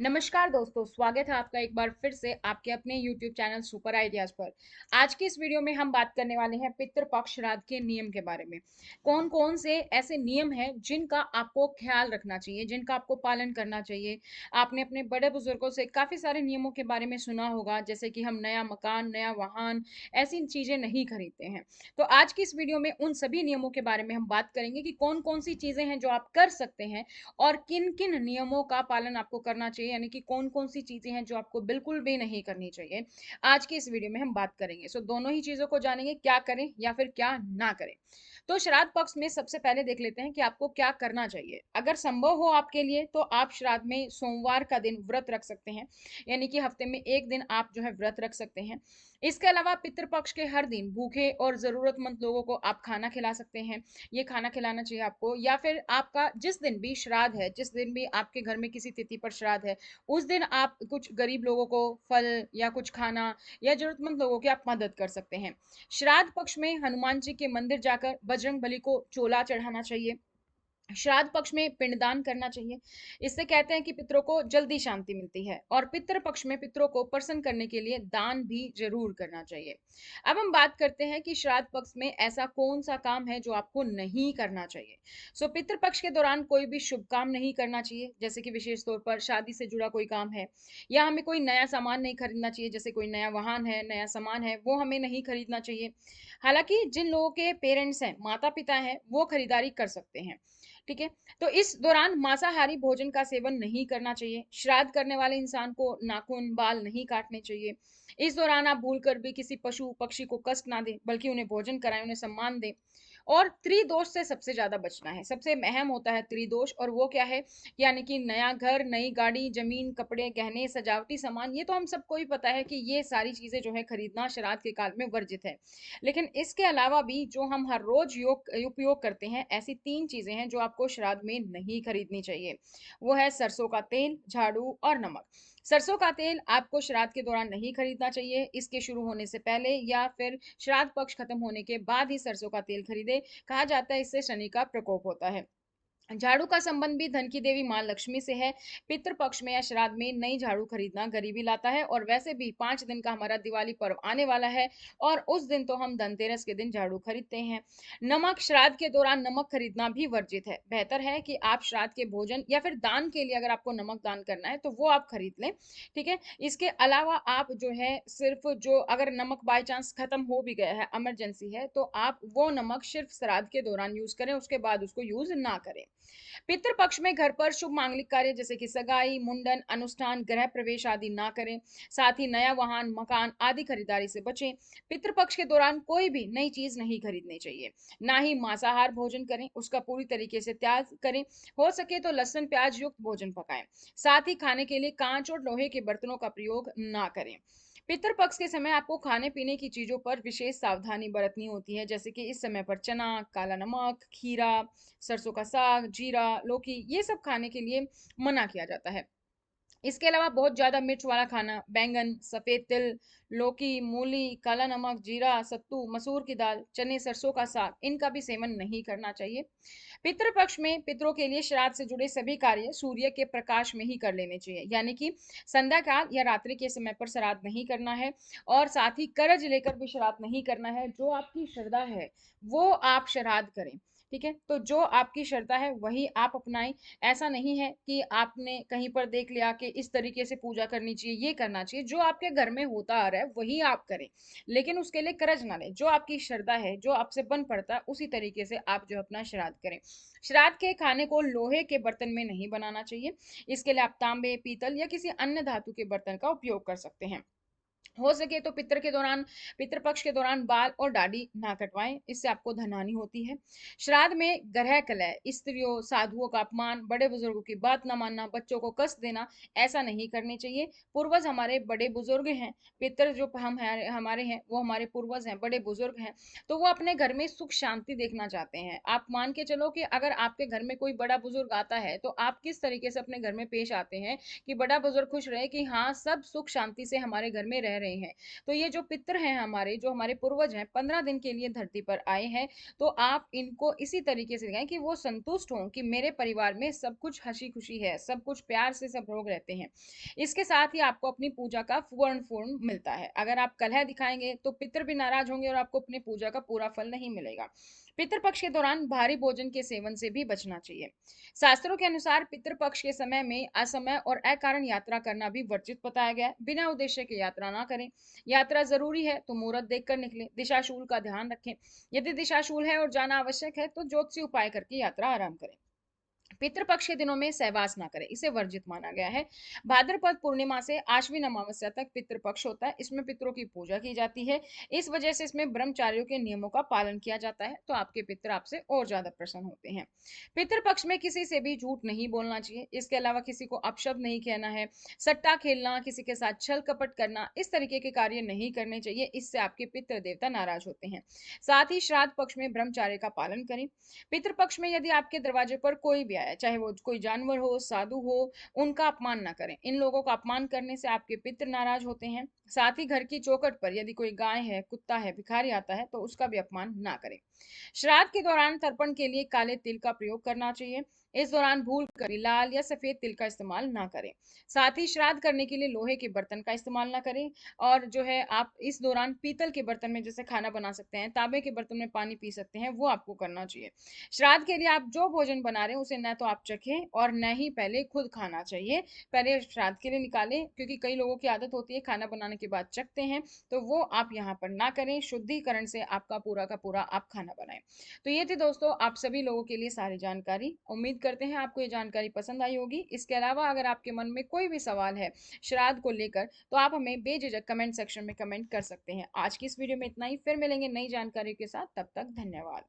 नमस्कार दोस्तों, स्वागत है आपका एक बार फिर से आपके अपने YouTube चैनल सुपर आइडियाज पर। आज की इस वीडियो में हम बात करने वाले हैं पितृपक्ष श्राद्ध के नियम के बारे में। कौन कौन से ऐसे नियम हैं जिनका आपको ख्याल रखना चाहिए, जिनका आपको पालन करना चाहिए। आपने अपने बड़े बुजुर्गों से काफ़ी सारे नियमों के बारे में सुना होगा, जैसे कि हम नया मकान, नया वाहन, ऐसी चीज़ें नहीं खरीदते हैं। तो आज की इस वीडियो में उन सभी नियमों के बारे में हम बात करेंगे कि कौन कौन सी चीज़ें हैं जो आप कर सकते हैं और किन-किन नियमों का पालन आपको करना चाहिए, यानी कि कौन-कौन सी चीज़ें हैं जो आपको बिल्कुल भी नहीं करनी चाहिए। आज की इस वीडियो में हम बात करेंगे। सो दोनों ही चीज़ों को जानेंगे, क्या करें या फिर क्या ना करें। तो श्राद्ध पक्ष में सबसे पहले देख लेते हैं कि आपको क्या करना चाहिए। अगर संभव हो आपके लिए तो आप श्राद्ध में सोमवार का दिन व्रत रख सकते हैं, यानी कि हफ्ते में 1 दिन आप जो है व्रत रख सकते हैं। इसके अलावा पितृपक्ष के हर दिन भूखे और ज़रूरतमंद लोगों को आप खाना खिला सकते हैं। ये खाना खिलाना चाहिए आपको, या फिर आपका जिस दिन भी श्राद्ध है, जिस दिन भी आपके घर में किसी तिथि पर श्राद्ध है, उस दिन आप कुछ गरीब लोगों को फल या कुछ खाना या जरूरतमंद लोगों की आप मदद कर सकते हैं। श्राद्ध पक्ष में हनुमान जी के मंदिर जाकर बजरंग बली को चोला चढ़ाना चाहिए। श्राद्ध पक्ष में पिंडदान करना चाहिए। इससे कहते हैं कि पितरों को जल्दी शांति मिलती है, और पितृ पक्ष में पितरों को प्रसन्न करने के लिए दान भी जरूर करना चाहिए। अब हम बात करते हैं कि श्राद्ध पक्ष में ऐसा कौन सा काम है जो आपको नहीं करना चाहिए। सो पितृ पक्ष के दौरान कोई भी शुभ काम नहीं करना चाहिए, जैसे कि विशेष तौर पर शादी से जुड़ा कोई काम है, या हमें कोई नया सामान नहीं खरीदना चाहिए, जैसे कोई नया वाहन है, नया सामान है, वो हमें नहीं खरीदना चाहिए। हालांकि जिन लोगों के पेरेंट्स हैं, माता पिता हैं, वो खरीदारी कर सकते हैं। ठीक है। तो इस दौरान मांसाहारी भोजन का सेवन नहीं करना चाहिए। श्राद्ध करने वाले इंसान को नाखून बाल नहीं काटने चाहिए। इस दौरान आप भूल कर भी किसी पशु पक्षी को कष्ट ना दें, बल्कि उन्हें भोजन कराएं, उन्हें सम्मान दें। और त्रिदोष से सबसे ज्यादा बचना है। सबसे अहम होता है त्रिदोष, और वो क्या है, यानी कि नया घर, नई गाड़ी, जमीन, कपड़े, गहने, सजावटी सामान। ये तो हम सबको ही पता है कि ये सारी चीजें जो है खरीदना श्राद्ध के काल में वर्जित है। लेकिन इसके अलावा भी जो हम हर रोज उपयोग करते हैं, ऐसी 3 चीजें हैं जो आपको श्राद्ध में नहीं खरीदनी चाहिए। वो है सरसों का तेल, झाड़ू और नमक। सरसों का तेल आपको श्राद्ध के दौरान नहीं खरीदना चाहिए। इसके शुरू होने से पहले या फिर श्राद्ध पक्ष खत्म होने के बाद ही सरसों का तेल खरीदे। कहा जाता है इससे शनि का प्रकोप होता है। झाड़ू का संबंध भी धन की देवी मां लक्ष्मी से है। पितृ पक्ष में या श्राद्ध में नई झाड़ू खरीदना गरीबी लाता है, और वैसे भी 5 दिन का हमारा दिवाली पर्व आने वाला है, और उस दिन तो हम धनतेरस के दिन झाड़ू खरीदते हैं। नमक, श्राद्ध के दौरान नमक खरीदना भी वर्जित है। बेहतर है कि आप श्राद्ध के भोजन या फिर दान के लिए, अगर आपको नमक दान करना है तो वो आप खरीद लें। ठीक है। इसके अलावा आप जो है सिर्फ जो, अगर नमक बाय चांस खत्म हो भी गया है, इमरजेंसी है, तो आप वो नमक सिर्फ श्राद्ध के दौरान यूज करें, उसके बाद उसको यूज ना करें। पितृ पक्ष में घर पर शुभ मांगलिक कार्य जैसे कि सगाई, मुंडन, अनुष्ठान, गृह प्रवेश आदि ना करें। साथ ही नया वाहन, मकान आदि खरीदारी से बचें। पितृ पक्ष के दौरान कोई भी नई चीज नहीं खरीदनी चाहिए। ना ही मांसाहार भोजन करें, उसका पूरी तरीके से त्याग करें। हो सके तो लहसुन प्याज युक्त भोजन पकाएं। साथ ही खाने के लिए कांच और लोहे के बर्तनों का प्रयोग ना करें। पितृपक्ष के समय आपको खाने पीने की चीजों पर विशेष सावधानी बरतनी होती है, जैसे कि इस समय पर चना, काला नमक, खीरा, सरसों का साग, जीरा, लौकी, ये सब खाने के लिए मना किया जाता है। इसके अलावा बहुत ज़्यादा मिर्च वाला खाना, बैंगन, सफ़ेद तिल, लौकी, मूली, काला नमक, जीरा, सत्तू, मसूर की दाल, चने, सरसों का साग, इनका भी सेवन नहीं करना चाहिए। पितृपक्ष में पितरों के लिए श्राद्ध से जुड़े सभी कार्य सूर्य के प्रकाश में ही कर लेने चाहिए, यानी कि संध्या काल या रात्रि के समय पर श्राद्ध नहीं करना है। और साथ ही कर्ज लेकर भी श्राद्ध नहीं करना है। जो आपकी श्रद्धा है वो आप श्राद्ध करें। ठीक है। तो जो आपकी श्रद्धा है वही आप अपनाएं। ऐसा नहीं है कि आपने कहीं पर देख लिया कि इस तरीके से पूजा करनी चाहिए, ये करना चाहिए। जो आपके घर में होता आ रहा है वही आप करें, लेकिन उसके लिए कर्ज ना लें। जो आपकी श्रद्धा है, जो आपसे बन पड़ता है, उसी तरीके से आप जो अपना श्राद्ध करें। श्राद्ध के खाने को लोहे के बर्तन में नहीं बनाना चाहिए। इसके लिए आप तांबे, पीतल या किसी अन्य धातु के बर्तन का उपयोग कर सकते हैं। हो सके तो पितृपक्ष के दौरान बाल और दाढ़ी ना कटवाएं, इससे आपको धनहानि होती है। श्राद्ध में ग्रह कलह, स्त्रियों, साधुओं का अपमान, बड़े बुजुर्गों की बात ना मानना, बच्चों को कष्ट देना, ऐसा नहीं करनी चाहिए। पूर्वज हमारे बड़े बुजुर्ग हैं। पितर जो हम हैं, हमारे हैं, वो हमारे पूर्वज हैं, बड़े बुजुर्ग हैं। तो वो अपने घर में सुख शांति देखना चाहते हैं। आप मान के चलो कि अगर आपके घर में कोई बड़ा बुजुर्ग आता है तो आप किस तरीके से अपने घर में पेश आते हैं कि बड़ा बुजुर्ग खुश रहे, कि हाँ सब सुख शांति से हमारे घर में रह रहे हैं। तो ये जो पितृ हैं हमारे, जो हमारे पूर्वज हैं, 15 दिन के लिए धरती पर आए हैं, तो आप इनको इसी तरीके से दिखाएं कि वो संतुष्ट हों कि मेरे परिवार में सब कुछ हंसी खुशी है, सब कुछ प्यार से सब लोग रहते हैं। इसके साथ ही आपको अपनी पूजा का पूर्ण पूर्ण मिलता है। अगर आप कलह दिखाएंगे तो पितृ भी नाराज होंगे और आपको अपनी पूजा का पूरा फल नहीं मिलेगा। पितृपक्ष के दौरान भारी भोजन के सेवन से भी बचना चाहिए। शास्त्रों के अनुसार पितृपक्ष के समय में असमय और अकारण यात्रा करना भी वर्जित बताया गया है। बिना उद्देश्य की यात्रा ना करें। यात्रा जरूरी है तो मुहूर्त देखकर निकलें। दिशाशूल का ध्यान रखें। यदि दिशाशूल है और जाना आवश्यक है तो ज्योतिषी उपाय करके यात्रा आराम करें। पितृपक्ष के दिनों में सहवास ना करें, इसे वर्जित माना गया है। भाद्रपद पूर्णिमा से आश्विन अमावस्या तक पितृपक्ष होता है, इसमें पितरों की पूजा की जाती है। इस वजह से इसमें ब्रह्मचारियों के नियमों का पालन किया जाता है, तो आपके पितर आपसे और ज्यादा प्रसन्न होते हैं। पितृपक्ष में किसी से भी झूठ नहीं बोलना चाहिए। इसके अलावा किसी को अपशब्द नहीं कहना है। सट्टा खेलना, किसी के साथ छल कपट करना, इस तरीके के कार्य नहीं करने चाहिए, इससे आपके पितृ देवता नाराज होते हैं। साथ ही श्राद्ध पक्ष में ब्रह्मचार्य का पालन करें। पितृपक्ष में यदि आपके दरवाजे पर कोई भी आया, चाहे वो कोई जानवर हो, साधु हो, उनका अपमान ना करें। इन लोगों का अपमान करने से आपके पितृ नाराज होते हैं। साथ ही घर की चौखट पर यदि कोई गाय है, कुत्ता है, भिखारी आता है तो उसका भी अपमान ना करें। श्राद्ध के दौरान तर्पण के लिए काले तिल का प्रयोग करना चाहिए। इस दौरान भूल कर भी लाल या सफेद तिल का इस्तेमाल ना करें। साथ ही श्राद्ध करने के लिए लोहे के बर्तन का इस्तेमाल ना करें। और जो है आप इस दौरान पीतल के बर्तन में जैसे खाना बना सकते हैं, तांबे के बर्तन में पानी पी सकते हैं, वो आपको करना चाहिए। श्राद्ध के लिए आप जो भोजन बना रहे हैं उसे न तो आप चखें और न ही पहले खुद खाना चाहिए। पहले श्राद्ध के लिए निकालें, क्योंकि कई लोगों की आदत होती है खाना बनाने के बाद चखते हैं, तो वो आप यहाँ पर ना करें। शुद्धिकरण से आपका पूरा का पूरा आप खाना बनाएं। तो ये थी दोस्तों आप सभी लोगों के लिए सारी जानकारी। उम्मीद करते हैं आपको ये जानकारी पसंद आई होगी। इसके अलावा अगर आपके मन में कोई भी सवाल है श्राद्ध को लेकर, तो आप हमें बेझिझक कमेंट सेक्शन में कमेंट कर सकते हैं। आज की इस वीडियो में इतना ही, फिर मिलेंगे नई जानकारी के साथ। तब तक धन्यवाद।